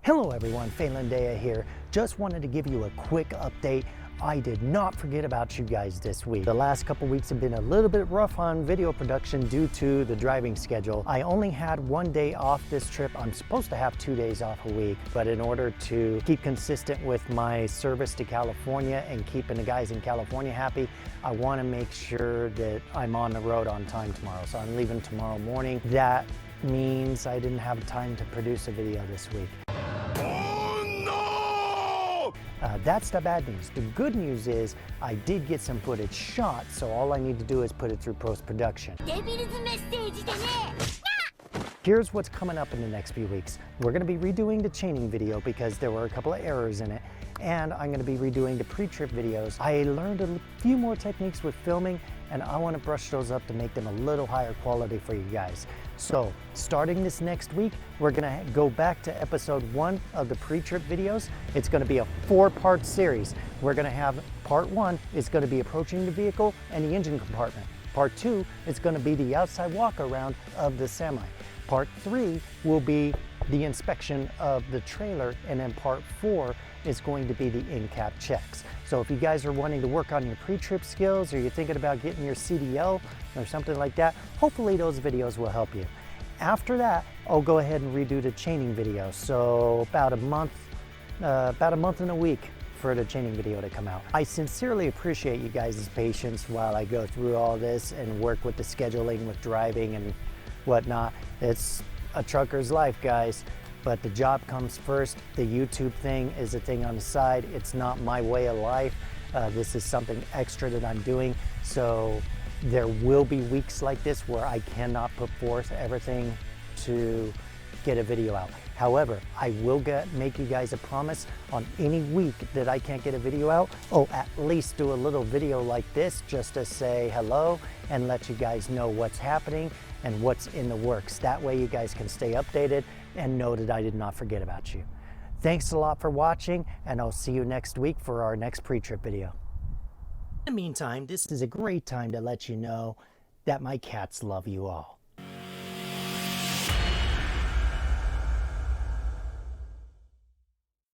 Hello everyone, Faelandaea here. Just wanted to give you a quick update. I did not forget about you guys this week. The last couple weeks have been a little bit rough on video production due to the driving schedule. I only had one day off this trip. I'm supposed to have 2 days off a week, but in order to keep consistent with my service to California and keeping the guys in California happy, I want to make sure that I'm on the road on time tomorrow. So I'm leaving tomorrow morning. That means I didn't have time to produce a video this week. That's the bad news. The good news is I did get some footage shot, so all I need to do is put it through post-production. Here's what's coming up in the next few weeks. We're going to be redoing the chaining video because there were a couple of errors in it, and I'm going to be redoing the pre-trip videos. I learned a few more techniques with filming, and I want to brush those up to make them a little higher quality for you guys. So starting this next week, we're going to go back to episode 1 of the pre-trip videos. It's going to be a 4-part series. We're going to have part 1 is going to be approaching the vehicle and the engine compartment. Part 2 is going to be the outside walk around of the semi. Part 3 will be the inspection of the trailer, and then part 4 is going to be the in-cab checks. So if you guys are wanting to work on your pre-trip skills, or you're thinking about getting your CDL or something like that, hopefully those videos will help you. After that, I'll go ahead and redo the chaining video. So about a month and a week for the chaining video to come out. I sincerely appreciate you guys' patience while I go through all this and work with the scheduling with driving and whatnot. It's a trucker's life, guys, but the job comes first. The YouTube thing is a thing on the side. It's not my way of life. This is something extra that I'm doing. So there will be weeks like this where I cannot put forth everything to get a video out. However, I will make you guys a promise on any week that I can't get a video out, at least do a little video like this just to say hello and let you guys know what's happening and what's in the works. That way you guys can stay updated and know that I did not forget about you. Thanks a lot for watching, and I'll see you next week for our next pre-trip video. In the meantime, this is a great time to let you know that my cats love you all.